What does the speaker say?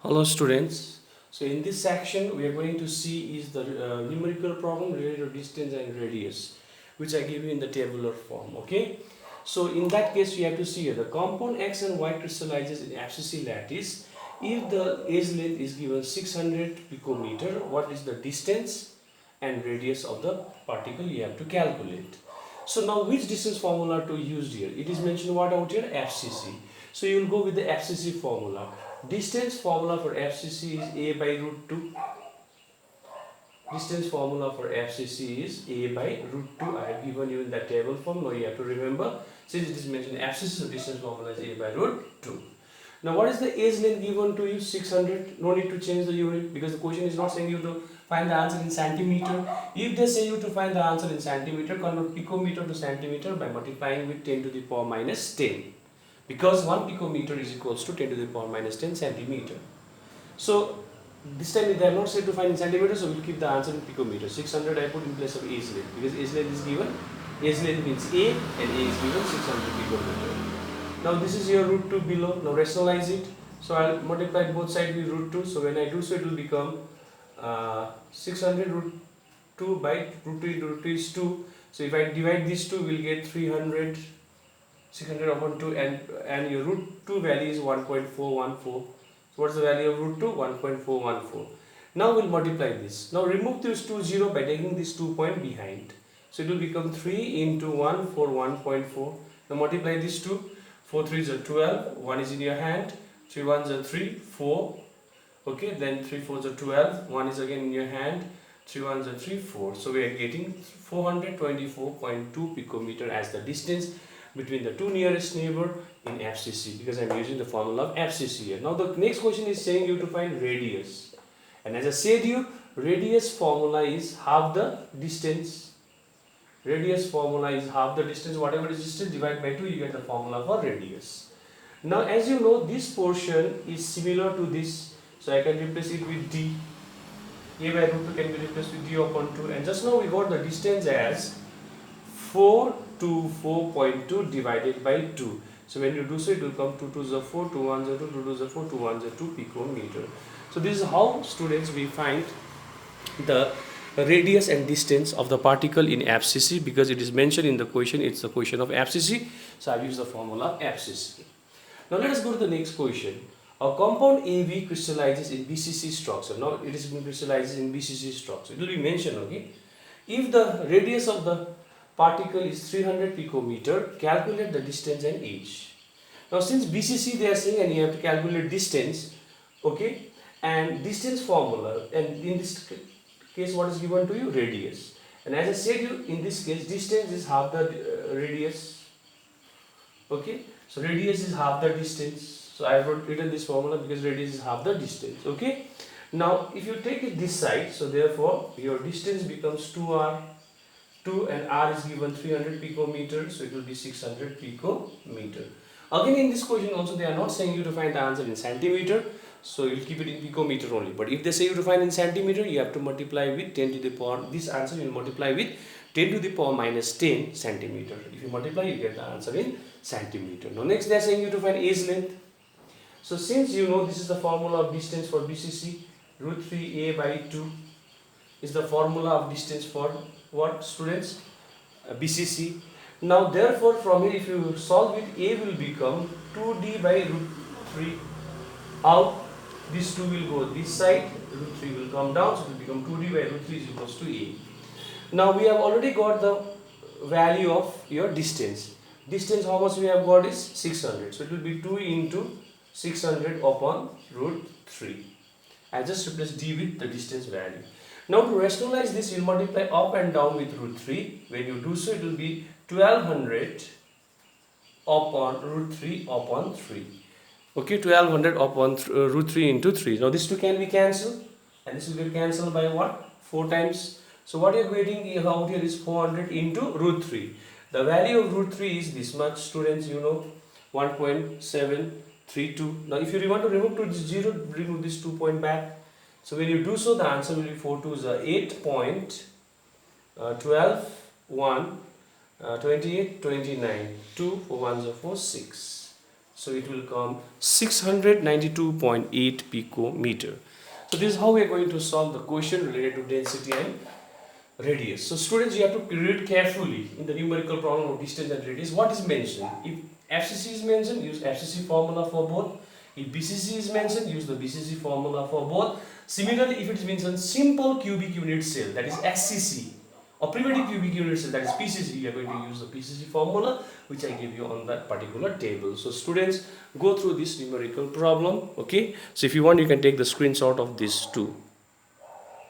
Hello students. So in this section we are going to see is the numerical problem related to distance and radius, which I give you in the tabular form. Okay. So in that case we have to see here the compound X and Y crystallizes in FCC lattice. If the edge length is given 600 picometer, what is the distance and radius of the particle you have to calculate. So now which distance formula to use here? It is mentioned what out here? FCC. So you will go with the FCC formula. Distance formula for FCC is A by root 2. Distance formula for FCC is A by root 2. I have given you in the table form. Now you have to remember, since it is mentioned FCC, so distance formula is A by root 2. Now what is the edge length given to you? 600. No need to change the unit because the question is not saying you to find the answer in centimeter. If they say you to find the answer in centimeter, convert picometer to centimeter by multiplying with 10 to the power minus 10. Because 1 picometer is equals to 10 to the power minus 10 centimeter. So this time they are not said to find in centimeters, so we will keep the answer in picometer. 600 I put in place of edge length because edge length is given. Edge length means A and A is given 600 picometer. Now this is your root 2 below. Now rationalize it. So I'll multiply both sides with root 2. So when I do so, it will become 600 root 2 by root 2 into root 2 is 2. So if I divide these two, we'll get 300. 600 upon 2 and your root 2 value is 1.414. So what's the value of root 2? 1.414. Now we'll multiply this. Now remove this 2 0 by taking this 2 point behind. So it will become 3 into 1 for 1.4. Now multiply these two. 4 3s are 12. 1 is in your hand. 3 1s are 3. 4. Okay, then 3 4s are 12. 1 is again in your hand. 3 1s are 3 4. So we are getting 424.2 picometer as the distance between the two nearest neighbor in FCC, because I am using the formula of FCC here. Now the next question is saying you to find radius, and as I said you, radius formula is half the distance. Radius formula is half the distance. Whatever is distance, divide by 2, you get the formula for radius. Now as you know, this portion is similar to this, so I can replace it with d. A by root 2 can be replaced with d upon 2, and just now we got the distance as 424.2 divided by 2. So when you do so, it will come 2 2s are 4, 2 1s are 2, 2 2s are 4, 2 1s are 2 picometer. So this is how students we find the radius and distance of the particle in FCC, because it is mentioned in the question. It's the question of FCC, so I use the formula of FCC. Now let us go to the next question. A compound AV crystallizes in BCC structure. Now it is being crystallizes in BCC structure. It will be mentioned, okay. If the radius of the particle is 300 picometer, calculate the distance and age. Now since BCC they are saying, and you have to calculate distance, okay, and distance formula, and in this case what is given to you? Radius. And as I said you, in this case distance is half the radius, okay. So radius is half the distance. So I have written this formula because radius is half the distance, okay. Now if you take it this side, so therefore your distance becomes 2r, 2 and r is given 300 picometer, so it will be 600 picometer. Again in this question also they are not saying you to find the answer in centimeter, so you will keep it in picometer only. But if they say you to find in centimeter, you have to multiply with 10 to the power, this answer you will multiply with 10 to the power minus 10 centimeter. If you multiply, you get the answer in centimeter. Now next they are saying you to find edge length. So since you know this is the formula of distance for BCC, root 3a by 2 is the formula of distance for what, students? BCC. Now therefore from here if you solve it, a will become 2d by root 3 out. This 2 will go this side, root 3 will come down, so it will become 2d by root 3 is equals to a. Now we have already got the value of your distance. Distance how much we have got is 600. So it will be 2 into 600 upon root 3. I just replace d with the distance value. Now to rationalize this, you will multiply up and down with root 3. When you do so, it will be 1200 upon root 3 upon 3. Okay, 1200 upon root 3 into 3. Now this 2 can be cancelled, and this will get cancelled by what? 4 times. So what you are getting out here is 400 into root 3. The value of root 3 is this much, students, you know, 1.732. Now if you want to remove to 0, remove this 2 point back. So when you do so, the answer will be 4 2s are 8.12 1 28 29 2 4 1s are 4 6. So it will come 692.8 picometer. So this is how we are going to solve the question related to density and radius. So students, you have to read carefully in the numerical problem of distance and radius what is mentioned. If FCC is mentioned, use FCC formula for both. If BCC is mentioned, use the BCC formula for both. Similarly, if it is mentioned simple cubic unit cell, that is SCC, or primitive cubic unit cell, that is PCC, you are going to use the PCC formula which I give you on that particular table. So students, go through this numerical problem. Okay, so if you want, you can take the screenshot of this too.